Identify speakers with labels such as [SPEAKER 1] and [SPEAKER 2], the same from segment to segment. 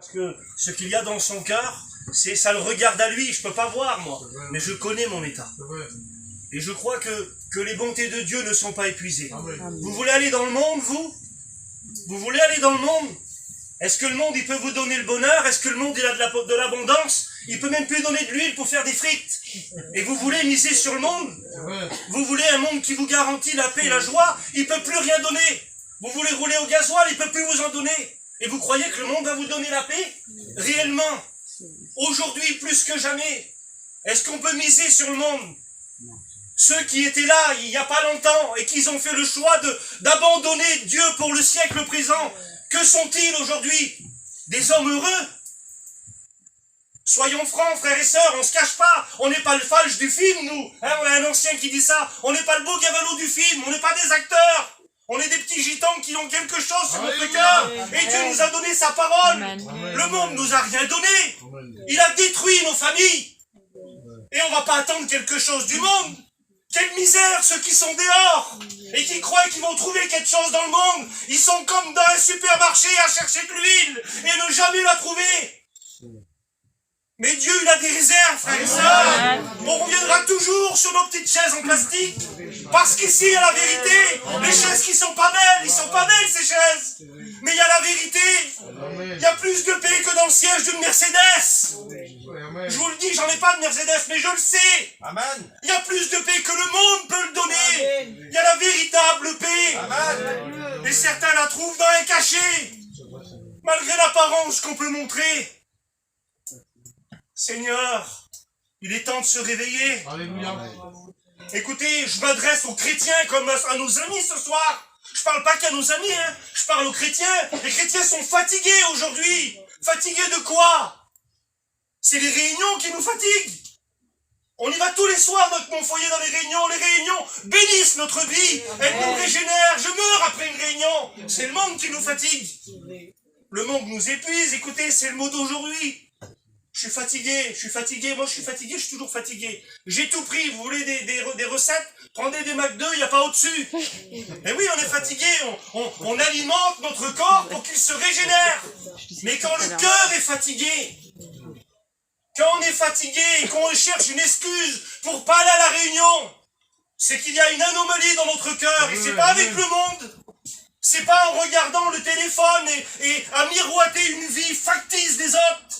[SPEAKER 1] Parce que ce qu'il y a dans son cœur, ça le regarde à lui, je peux pas voir moi, mais je connais mon état. Et je crois que les bontés de Dieu ne sont pas épuisées. Vous voulez aller dans le monde, vous? Vous voulez aller dans le monde? Est-ce que le monde, il peut vous donner le bonheur? Est-ce que le monde, il a de l'abondance? Il peut même plus donner de l'huile pour faire des frites. Et vous voulez miser sur le monde? Vous voulez un monde qui vous garantit la paix et la joie? Il peut plus rien donner. Vous voulez rouler au gasoil? Il peut plus vous en donner. Et vous croyez que le monde va vous donner la paix? Réellement, aujourd'hui plus que jamais, est-ce qu'on peut miser sur le monde? Ceux qui étaient là il n'y a pas longtemps et qui ont fait le choix d'abandonner Dieu pour le siècle présent, que sont-ils aujourd'hui? Des hommes heureux? Soyons francs, frères et sœurs, on ne se cache pas, on n'est pas le falche du film, nous. Hein, on a un ancien qui dit ça, on n'est pas le beau gavelot du film, on n'est pas des acteurs. On est des petits gitans qui ont quelque chose sur notre cœur. Et Dieu nous a donné sa parole. Le monde nous a rien donné. Il a détruit nos familles. Et on ne va pas attendre quelque chose du monde. Quelle misère ceux qui sont dehors et qui croient qu'ils vont trouver quelque chose dans le monde. Ils sont comme dans un supermarché à chercher de l'huile et ne jamais la trouver. Mais Dieu, il a des réserves, frères et sœurs. On reviendra toujours sur nos petites chaises en plastique. Parce qu'ici, il y a la vérité. Les chaises qui sont pas belles, ils sont pas belles, ces chaises. Mais il y a la vérité. Il y a plus de paix que dans le siège d'une Mercedes. Je vous le dis, j'en ai pas de Mercedes, mais je le sais. Il y a plus de paix que le monde peut le donner. Il y a la véritable paix. Et certains la trouvent dans un cachet. Malgré l'apparence qu'on peut montrer. Seigneur, il est temps de se réveiller. Alléluia. Écoutez, je m'adresse aux chrétiens comme à nos amis ce soir. Je parle pas qu'à nos amis, hein. Je parle aux chrétiens. Les chrétiens sont fatigués aujourd'hui. Fatigués de quoi? C'est les réunions qui nous fatiguent. On y va tous les soirs, mon foyer dans les réunions. Les réunions bénissent notre vie. Elles nous régénèrent. Je meurs après une réunion. C'est le monde qui nous fatigue. Le monde nous épuise. Écoutez, c'est le mot d'aujourd'hui. Je suis fatigué, moi je suis fatigué, je suis toujours fatigué. J'ai tout pris, vous voulez des recettes? Prenez des McDo, il n'y a pas au-dessus. Mais oui, on est fatigué, on alimente notre corps pour qu'il se régénère. Mais quand le cœur est fatigué, quand on est fatigué et qu'on cherche une excuse pour pas aller à la réunion, c'est qu'il y a une anomalie dans notre cœur, et c'est pas avec le monde. C'est pas en regardant le téléphone et à miroiter une vie factice des autres.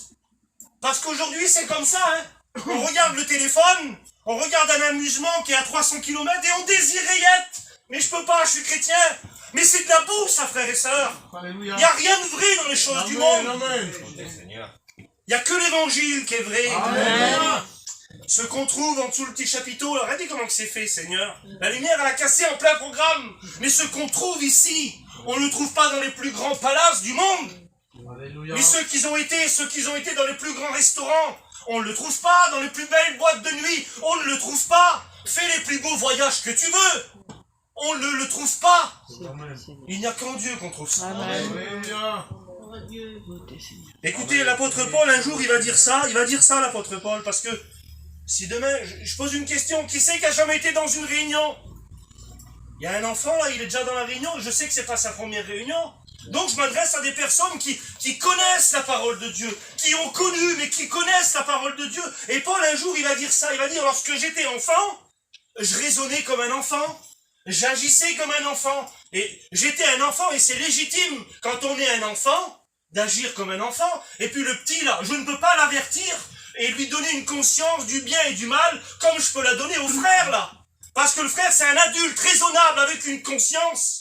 [SPEAKER 1] Parce qu'aujourd'hui, c'est comme ça, hein. On regarde le téléphone, on regarde un amusement qui est à 300 km et on désire y être. Mais je peux pas, je suis chrétien. Mais c'est de la boue, ça, frères et sœurs. Il n'y a rien de vrai dans les choses du monde. Il n'y a que l'évangile qui est vrai. Amen. Ce qu'on trouve en dessous le petit chapiteau, regardez comment c'est fait, Seigneur. La lumière, elle a cassé en plein programme. Mais ce qu'on trouve ici, on ne le trouve pas dans les plus grands palaces du monde. Alléluia. Mais ceux qui ont été dans les plus grands restaurants, on ne le trouve pas. Dans les plus belles boîtes de nuit, on ne le trouve pas. Fais les plus beaux voyages que tu veux, on ne le trouve pas. Il n'y a qu'en Dieu qu'on trouve ça. Alléluia. Écoutez, l'apôtre Paul, un jour, il va dire ça, l'apôtre Paul, parce que si demain, je pose une question, qui c'est qui a jamais été dans une réunion? Il y a un enfant, là, il est déjà dans la réunion, je sais que c'est pas sa première réunion. Donc je m'adresse à des personnes qui connaissent la parole de Dieu, qui ont connu, mais qui connaissent la parole de Dieu. Et Paul, un jour, il va dire ça, il va dire, lorsque j'étais enfant, je raisonnais comme un enfant, j'agissais comme un enfant, et j'étais un enfant, et c'est légitime, quand on est un enfant, d'agir comme un enfant. Et puis le petit, là, je ne peux pas l'avertir et lui donner une conscience du bien et du mal, comme je peux la donner au frère, là. Parce que le frère, c'est un adulte raisonnable avec une conscience.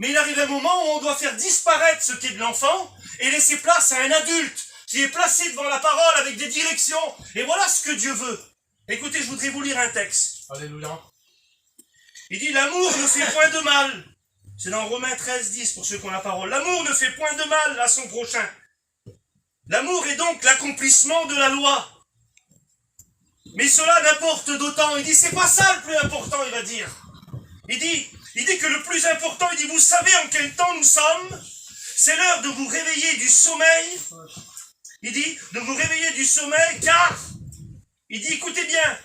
[SPEAKER 1] Mais il arrive un moment où on doit faire disparaître ce qui est de l'enfant et laisser place à un adulte qui est placé devant la parole avec des directions. Et voilà ce que Dieu veut. Écoutez, je voudrais vous lire un texte. Alléluia. Il dit, l'amour ne fait point de mal. C'est dans Romains 13, 10 pour ceux qui ont la parole. L'amour ne fait point de mal à son prochain. L'amour est donc l'accomplissement de la loi. Mais cela n'importe d'autant. Il dit, c'est pas ça le plus important, il va dire. Il dit que le plus important, il dit, vous savez en quel temps nous sommes? C'est l'heure de vous réveiller du sommeil. Il dit, de vous réveiller du sommeil, car, il dit, écoutez bien,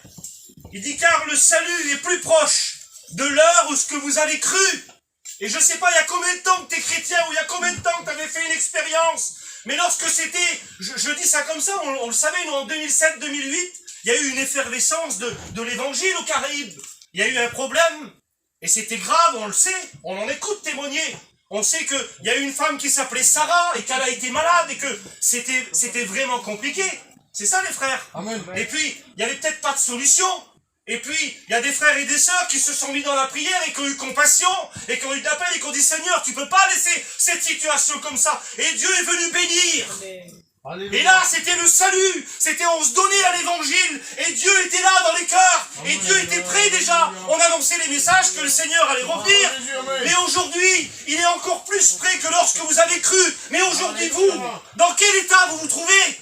[SPEAKER 1] il dit, car le salut est plus proche de l'heure où ce que vous avez cru. Et je ne sais pas, il y a combien de temps que tu es chrétien, ou il y a combien de temps que tu avais fait une expérience Mais lorsque c'était, je dis ça comme ça, on le savait, nous, en 2007-2008, il y a eu une effervescence de l'évangile aux Caraïbes. Il y a eu un problème, et c'était grave, on le sait, on en écoute témoigner. On sait qu'il y a eu une femme qui s'appelait Sarah, et qu'elle a été malade, et que c'était vraiment compliqué. C'est ça, les frères.
[SPEAKER 2] Amen.
[SPEAKER 1] Et puis, il n'y avait peut-être pas de solution. Et puis, il y a des frères et des sœurs qui se sont mis dans la prière et qui ont eu compassion, et qui ont eu de l'appel, et qui ont dit, Seigneur, tu peux pas laisser cette situation comme ça. Et Dieu est venu bénir.
[SPEAKER 2] Alléluia.
[SPEAKER 1] Et là, c'était le salut. C'était, on se donnait à l'évangile. Et Dieu était là dans les cœurs. Et Dieu était prêt déjà. On annonçait les messages que le Seigneur allait revenir. Mais aujourd'hui, il est encore plus prêt que lorsque vous avez cru. Mais aujourd'hui, vous, dans quel état vous vous trouvez?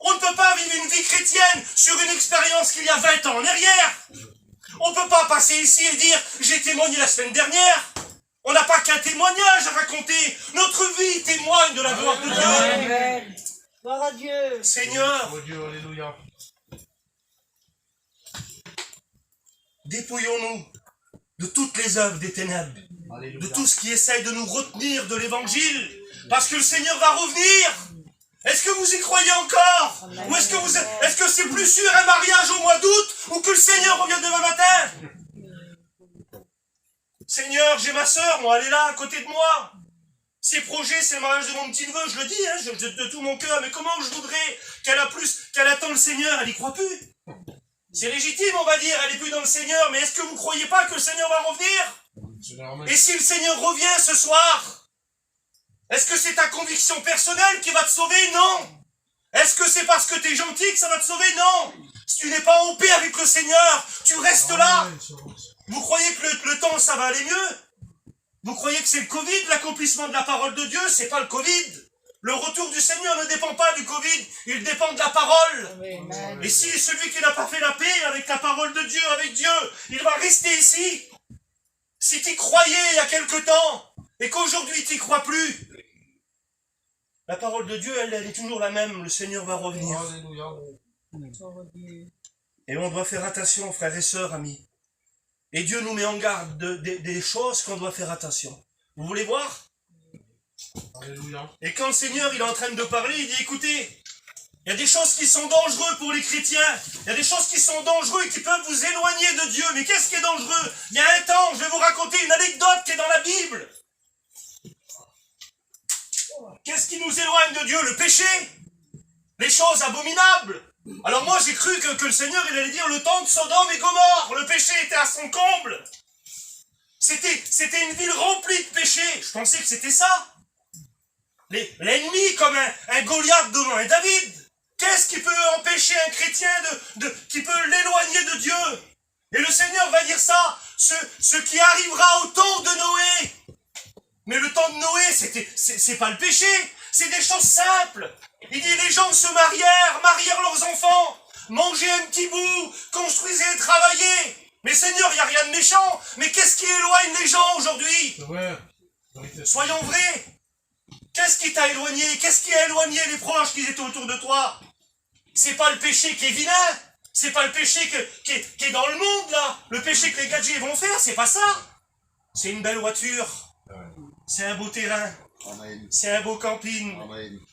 [SPEAKER 1] On ne peut pas vivre une vie chrétienne sur une expérience qu'il y a 20 ans en arrière. On ne peut pas passer ici et dire « j'ai témoigné la semaine dernière ». On n'a pas qu'un témoignage à raconter. Notre vie témoigne de la gloire de Dieu.
[SPEAKER 3] Amen. Gloire à Dieu.
[SPEAKER 1] Seigneur,
[SPEAKER 2] Oh Dieu, alléluia.
[SPEAKER 1] dépouillons-nous de toutes les œuvres des ténèbres, de tout ce qui essaye de nous retenir de l'évangile, parce que le Seigneur va revenir. Est-ce que vous y croyez encore? Ou est-ce que c'est plus sûr un mariage au mois d'août ou que le Seigneur revient demain matin? Seigneur, j'ai ma sœur, moi, elle est là, à côté de moi. Ses projets, c'est le mariage de mon petit-neveu, je le dis, hein, de tout mon cœur. Mais comment je voudrais qu'elle attend le Seigneur? Elle n'y croit plus. C'est légitime, on va dire, elle n'est plus dans le Seigneur. Mais est-ce que vous ne croyez pas que le Seigneur va revenir? Et si le Seigneur revient ce soir, est-ce que c'est ta conviction personnelle qui va te sauver? Non. Est-ce que c'est parce que tu es gentil que ça va te sauver? Non. Si tu n'es pas en paix avec le Seigneur, tu restes là. Vous croyez que le temps, ça va aller mieux? Vous croyez que c'est le Covid, l'accomplissement de la parole de Dieu? C'est pas le Covid. Le retour du Seigneur ne dépend pas du Covid, il dépend de la parole.
[SPEAKER 3] Amen.
[SPEAKER 1] Et si celui qui n'a pas fait la paix avec la parole de Dieu, avec Dieu, il va rester ici. Si tu croyais il y a quelque temps, et qu'aujourd'hui tu n'y crois plus, la parole de Dieu, elle est toujours la même, le Seigneur va revenir.
[SPEAKER 2] Alléluia.
[SPEAKER 3] Gloire à Dieu.
[SPEAKER 1] Et on doit faire attention, frères et sœurs, amis. Et Dieu nous met en garde des choses qu'on doit faire attention. Vous voulez voir?
[SPEAKER 2] Alléluia.
[SPEAKER 1] Et quand le Seigneur il est en train de parler, il dit, écoutez, il y a des choses qui sont dangereuses pour les chrétiens. Il y a des choses qui sont dangereuses et qui peuvent vous éloigner de Dieu. Mais qu'est-ce qui est dangereux? Il y a un temps, je vais vous raconter une anecdote qui est dans la Bible. Qu'est-ce qui nous éloigne de Dieu? Le péché. Les choses abominables. Alors moi j'ai cru que le Seigneur il allait dire le temps de Sodome et Gomorrhe. Le péché était à son comble. C'était une ville remplie de péchés. Je pensais que c'était ça. L'ennemi comme un Goliath devant un David. Qu'est-ce qui peut empêcher un chrétien qui peut l'éloigner de Dieu? Et le Seigneur va dire ça, ce qui arrivera au temps de Noé. Mais le temps de Noé, c'est pas le péché, c'est des choses simples. Il dit les gens se marièrent leurs enfants, mangeaient un petit bout, construisaient et travaillaient. Mais Seigneur, il n'y a rien de méchant. Mais qu'est-ce qui éloigne les gens aujourd'hui?
[SPEAKER 2] C'est vrai.
[SPEAKER 1] Soyons vrais. Qu'est-ce qui t'a éloigné? Qu'est-ce qui a éloigné les proches qui étaient autour de toi? C'est pas le péché qui est vilain. C'est pas le péché qui est dans le monde, là. Le péché que les gadgets vont faire, c'est pas ça. C'est une belle voiture. C'est un beau terrain. C'est un beau camping.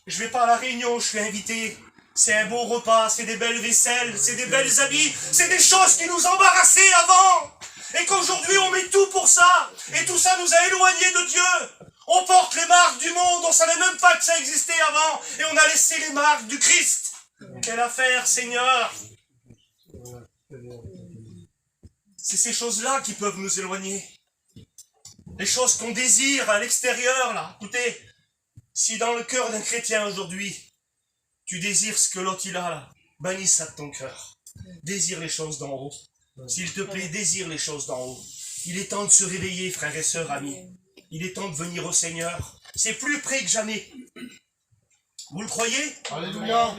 [SPEAKER 1] Je vais pas à la Réunion, je suis invité. C'est un beau repas, c'est des belles vaisselles, c'est des belles habits. C'est des choses qui nous embarrassaient avant. Et qu'aujourd'hui, on met tout pour ça. Et tout ça nous a éloignés de Dieu. On porte les marques du monde, on savait même pas que ça existait avant. Et on a laissé les marques du Christ. Quelle affaire, Seigneur! C'est ces choses-là qui peuvent nous éloigner. Les choses qu'on désire à l'extérieur, là. Écoutez, si dans le cœur d'un chrétien aujourd'hui, tu désires ce que l'autre il a là, bannis ça de ton cœur. Désire les choses d'en haut. S'il te plaît, désire les choses d'en haut. Il est temps de se réveiller, frères et sœurs, amis. Il est temps de venir au Seigneur. C'est plus près que jamais. Vous le croyez?
[SPEAKER 2] Alléluia.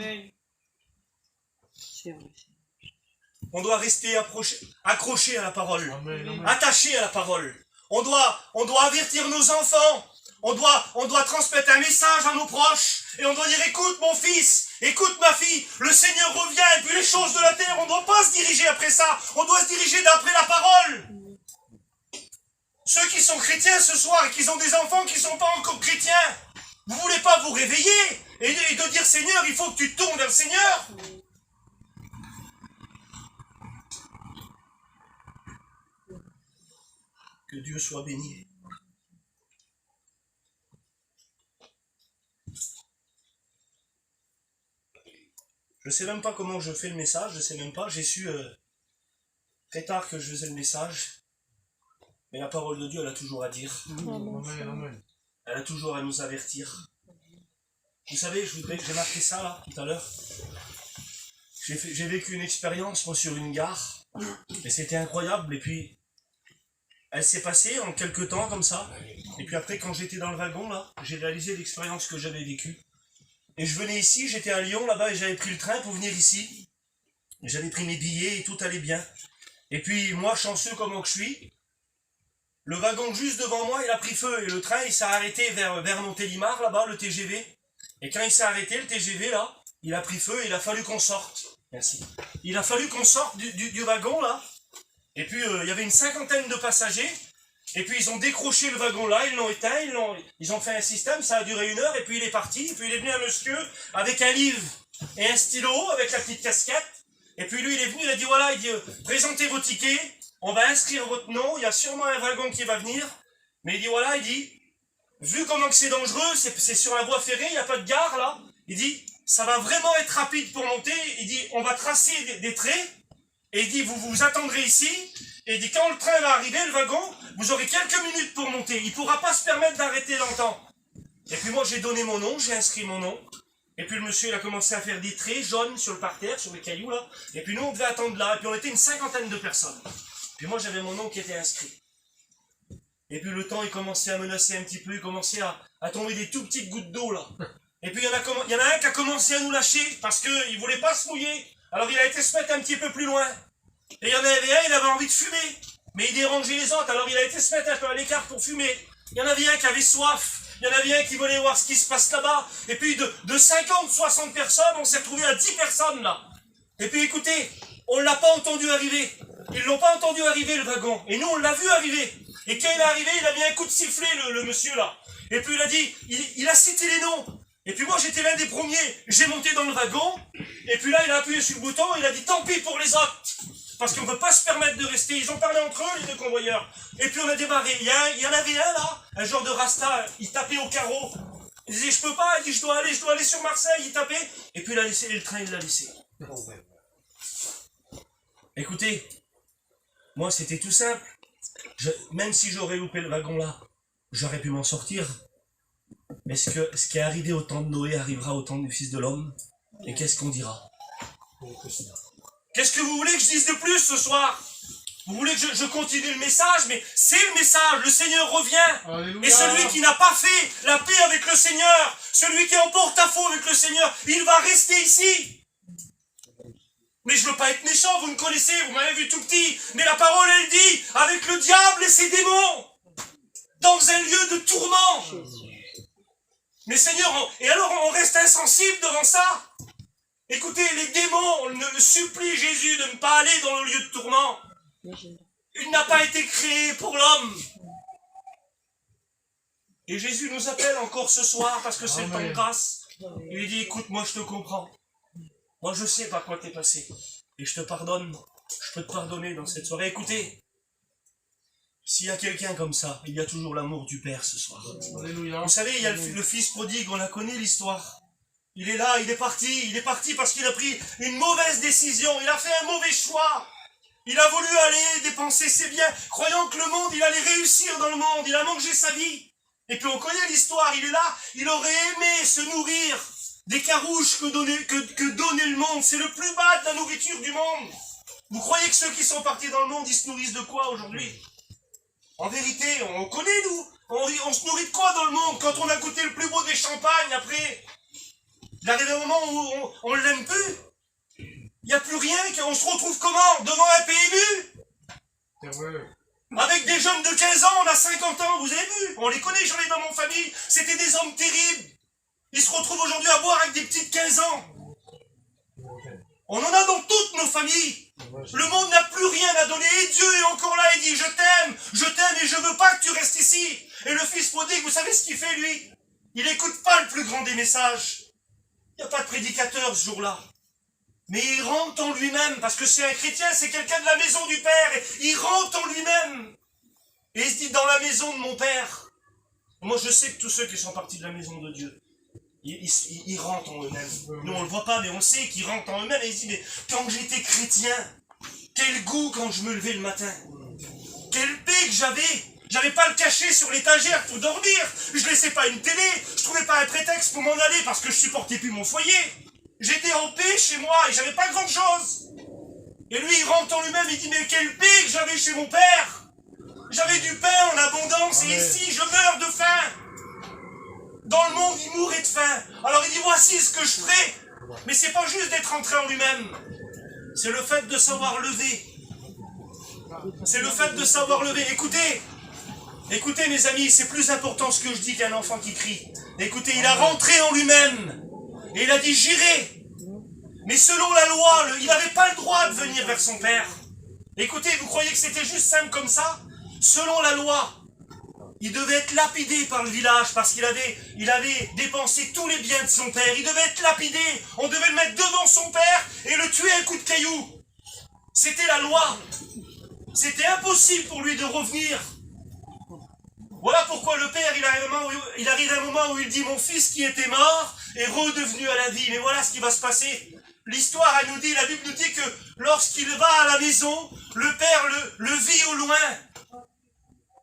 [SPEAKER 1] On doit rester accroché à la parole.
[SPEAKER 2] Amen.
[SPEAKER 1] Attaché à la parole. On doit avertir nos enfants. On doit transmettre un message à nos proches. Et on doit dire, écoute mon fils, écoute ma fille, le Seigneur revient. Et puis les choses de la terre, on ne doit pas se diriger après ça. On doit se diriger d'après la parole. Ceux qui sont chrétiens ce soir et qui ont des enfants qui ne sont pas encore chrétiens, Vous ne voulez pas vous réveiller et de dire Seigneur, il faut que tu tournes vers le Seigneur. Que Dieu soit béni. Je ne sais même pas comment je fais le message, je ne sais même pas. J'ai su très tard que je faisais le message. Mais la parole de Dieu, elle a toujours à dire.
[SPEAKER 2] Amen.
[SPEAKER 1] Elle a toujours à nous avertir. Vous savez, j'ai marqué ça là, tout à l'heure. J'ai vécu une expérience, moi, sur une gare. Et c'était incroyable. Et puis, elle s'est passée en quelques temps, comme ça. Et puis après, quand j'étais dans le wagon, là, j'ai réalisé l'expérience que j'avais vécue. Et je venais ici, j'étais à Lyon, là-bas, et j'avais pris le train pour venir ici. J'avais pris mes billets et tout allait bien. Et puis, moi, chanceux comme que je suis, le wagon juste devant moi, il a pris feu. Et le train, il s'est arrêté vers Montélimar, là-bas, le TGV. Et quand il s'est arrêté, le TGV, là, il a pris feu et il a fallu qu'on sorte. Merci. Il a fallu qu'on sorte du wagon, là. Et puis, il y avait une 50aine de passagers. Et puis, ils ont décroché le wagon, là, ils l'ont éteint, ils ont fait un système, ça a duré 1 heure, et puis il est parti. Et puis, il est venu un monsieur avec un livre et un stylo, avec la petite casquette. Et puis, lui, il est venu, il a dit, voilà, il dit, présentez vos tickets, on va inscrire votre nom, il y a sûrement un wagon qui va venir. Mais il dit, voilà, il dit, vu comment que c'est dangereux, c'est sur la voie ferrée, il n'y a pas de gare, là. Il dit, ça va vraiment être rapide pour monter. Il dit, on va tracer des traits. Et il dit, vous vous attendrez ici. Et il dit, quand le train va arriver, le wagon, vous aurez quelques minutes pour monter. Il ne pourra pas se permettre d'arrêter longtemps. Et puis moi, j'ai donné mon nom, j'ai inscrit mon nom. Et puis le monsieur, il a commencé à faire des traits jaunes sur le parterre, sur les cailloux, là. Et puis nous, on devait attendre là. Et puis on était une 50aine de personnes. Puis moi, j'avais mon nom qui était inscrit. Et puis le temps, il commençait à menacer un petit peu. Il commençait à tomber des tout petites gouttes d'eau, là. Et puis il y en a un qui a commencé à nous lâcher parce qu'il ne voulait pas se mouiller. Alors il a été se mettre un petit peu plus loin. Et il y en avait un, il avait envie de fumer. Mais il dérangeait les autres, alors il a été se mettre un peu à l'écart pour fumer. Il y en avait un qui avait soif. Il y en avait un qui voulait voir ce qui se passe là-bas. Et puis de 50, 60 personnes, on s'est retrouvé à 10 personnes là. Et puis écoutez, on ne l'a pas entendu arriver. Ils ne l'ont pas entendu arriver le wagon. Et nous, on l'a vu arriver. Et quand il est arrivé, il a mis un coup de sifflet, le monsieur là. Et puis il a dit, il a cité les noms. Et puis moi, j'étais l'un des premiers. J'ai monté dans le wagon. Et puis là, il a appuyé sur le bouton. Il a dit, tant pis pour les autres. Parce qu'on ne peut pas se permettre de rester. Ils ont parlé entre eux, les deux convoyeurs. Et puis on a démarré. Il y en avait un là, un genre de rasta. Il tapait au carreau. Il disait, je peux pas. Il dit, je dois aller sur Marseille. Il tapait. Et puis il a laissé, et le train, il l'a laissé. Écoutez, moi, c'était tout simple. Même si j'aurais loupé le wagon là, j'aurais pu m'en sortir. Mais ce qui est arrivé au temps de Noé arrivera au temps du Fils de l'homme. Et qu'est-ce qu'on dira? Qu'est-ce que vous voulez que je dise de plus ce soir? Vous voulez que je continue le message? Mais c'est le message, le Seigneur revient.
[SPEAKER 2] Alléluia.
[SPEAKER 1] Et celui qui n'a pas fait la paix avec le Seigneur, celui qui est en porte-à-faux avec le Seigneur, il va rester ici. Mais je ne veux pas être méchant, vous me connaissez, vous m'avez vu tout petit. Mais la parole, elle dit, avec le diable et ses démons, dans un lieu de tourment. Mais Seigneur, et alors on reste insensible devant ça? Écoutez, les démons supplient Jésus de ne pas aller dans le lieu de tourment. Il n'a pas été créé pour l'homme. Et Jésus nous appelle encore ce soir parce que c'est le temps de grâce. Il lui dit, écoute, moi je te comprends. Moi je sais par quoi t'es passé. Et je te pardonne. Je peux te pardonner dans cette soirée. Écoutez, s'il y a quelqu'un comme ça, il y a toujours l'amour du Père ce soir.
[SPEAKER 2] Alléluia.
[SPEAKER 1] Vous savez, il y a le fils prodigue, on la connaît l'histoire. Il est là, il est parti parce qu'il a pris une mauvaise décision, il a fait un mauvais choix. Il a voulu aller dépenser ses biens, croyant que le monde, il allait réussir dans le monde, il a mangé sa vie. Et puis on connaît l'histoire, il est là, il aurait aimé se nourrir des carouches que donnait le monde. C'est le plus bas de la nourriture du monde. Vous croyez que ceux qui sont partis dans le monde, ils se nourrissent de quoi aujourd'hui? En vérité, on connaît nous, on se nourrit de quoi dans le monde quand on a goûté le plus beau des champagnes après? Il arrive un moment où on ne l'aime plus. Il n'y a plus rien, on se retrouve comment? Devant un PMU?
[SPEAKER 2] C'est vrai.
[SPEAKER 1] Avec des jeunes de 15 ans, on a 50 ans, vous avez vu? On les connaît, j'en ai dans mon famille. C'était des hommes terribles. Ils se retrouvent aujourd'hui à boire avec des petites 15 ans. On en a dans toutes nos familles. Le monde n'a plus rien à donner. Et Dieu est encore là et dit, je t'aime et je veux pas que tu restes ici. Et le fils prodigue, vous savez ce qu'il fait lui? Il n'écoute pas le plus grand des messages. Il n'y a pas de prédicateur ce jour-là. Mais il rentre en lui-même, parce que c'est un chrétien, c'est quelqu'un de la maison du Père. Et il rentre en lui-même. Et il se dit, dans la maison de mon Père. Moi, je sais que tous ceux qui sont partis de la maison de Dieu, ils rentrent en eux-mêmes. Nous, on ne le voit pas, mais on sait qu'ils rentrent en eux-mêmes. Et ils se disent, mais quand j'étais chrétien, quel goût quand je me levais le matin. Quelle paix que j'avais. J'avais pas le cachet sur l'étagère pour dormir. Je laissais pas une télé. Je trouvais pas un prétexte pour m'en aller parce que je supportais plus mon foyer. J'étais en paix chez moi et j'avais pas grand chose. Et lui, il rentre en lui-même, il dit, mais quelle paix que j'avais chez mon père. J'avais du pain en abondance et ici, je meurs de faim. Dans le monde, il mourrait de faim. Alors il dit, voici ce que je ferai. Mais c'est pas juste d'être entré en lui-même. C'est le fait de savoir lever. C'est le fait de savoir lever. Écoutez mes amis, c'est plus important ce que je dis qu'un enfant qui crie. Écoutez, il a rentré en lui-même. Et il a dit, j'irai. Mais selon la loi, il n'avait pas le droit de venir vers son père. Écoutez, vous croyez que c'était juste simple comme ça? Selon la loi, il devait être lapidé par le village parce qu'il avait dépensé tous les biens de son père. Il devait être lapidé. On devait le mettre devant son père et le tuer à un coup de caillou. C'était la loi. C'était impossible pour lui de revenir. Voilà pourquoi le père, il arrive un moment où il dit, mon fils qui était mort est redevenu à la vie. Mais voilà ce qui va se passer. L'histoire, elle nous dit, la Bible nous dit que lorsqu'il va à la maison, le père le vit au loin.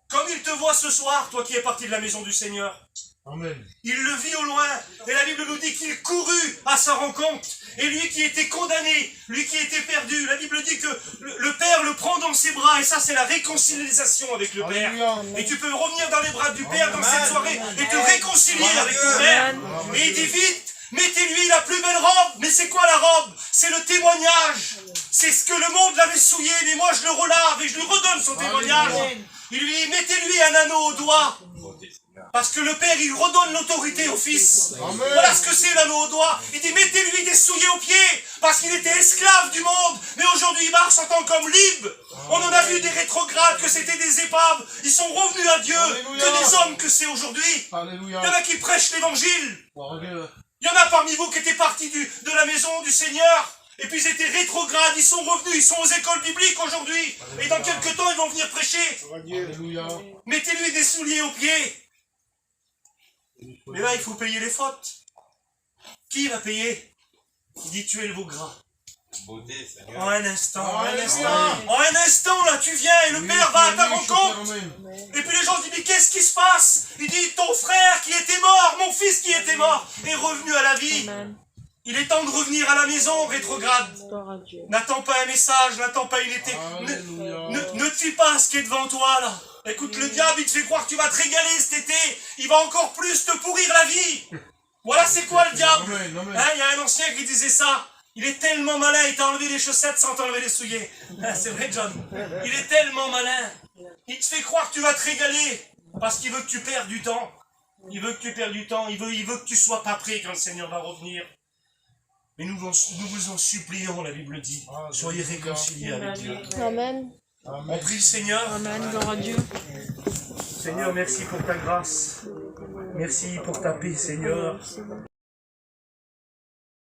[SPEAKER 1] Comme il te voit ce soir, toi qui es parti de la maison du Seigneur.
[SPEAKER 2] Amen.
[SPEAKER 1] Il le vit au loin. Et la Bible nous dit qu'il courut à sa rencontre. Et lui qui était condamné, lui qui était perdu, la Bible dit que le Père le prend dans ses bras. Et ça, c'est la réconciliation avec le Père. Et tu peux revenir dans les bras du Père dans cette soirée et te réconcilier avec le Père. Et il dit vite, mettez-lui la plus belle robe. Mais c'est quoi la robe? C'est le témoignage. C'est ce que le monde l'avait souillé. Mais moi, je le relave et je lui redonne son témoignage. Il lui dit, mettez-lui un anneau au doigt. Parce que le Père, il redonne l'autorité au Fils. Amen. Voilà ce que c'est l'anneau au doigt. Il dit, mettez-lui des souliers aux pieds. Parce qu'il était esclave du monde. Mais aujourd'hui, il marche en tant qu'homme libre. On en a vu des rétrogrades, que c'était des épaves. Ils sont revenus à Dieu. Alléluia. Que des hommes que c'est aujourd'hui. Il y en a qui prêchent l'évangile. Il y en a parmi vous qui étaient partis de la maison du Seigneur. Et puis ils étaient rétrogrades, ils sont revenus, ils sont aux écoles bibliques aujourd'hui. Et dans quelques temps, ils vont venir prêcher. Alléluia. Mettez-lui des souliers aux pieds. Mais là, il faut payer les fautes. Qui va payer? Il dit, tuez le veau gras. En un instant, en un instant, là, tu viens et le Père va à ta rencontre. Et puis les gens disent, mais qu'est-ce qui se passe? Il dit, ton frère qui était mort, mon fils qui était mort, est revenu à la vie. Il est temps de revenir à la maison, rétrograde. N'attends pas un message, n'attends pas une été. Ne te fie pas à ce qui est devant toi, là. Écoute, le diable, il te fait croire que tu vas te régaler cet été. Il va encore plus te pourrir la vie. Voilà, c'est quoi le diable? Hein, il y a un ancien qui disait ça. Il est tellement malin, il t'a enlevé les chaussettes sans t'enlever les souliers. C'est vrai, John. Il est tellement malin. Il te fait croire que tu vas te régaler. Parce qu'il veut que tu perdes du temps. Il veut que tu perdes du temps. Il veut que tu sois pas prêt quand le Seigneur va revenir. Mais nous vous en supplions, la Bible dit. Soyez réconciliés avec Dieu.
[SPEAKER 4] Amen.
[SPEAKER 1] On prie le Seigneur.
[SPEAKER 4] Amen, gloire à Dieu.
[SPEAKER 1] Seigneur, merci pour ta grâce. Merci pour ta paix, Seigneur.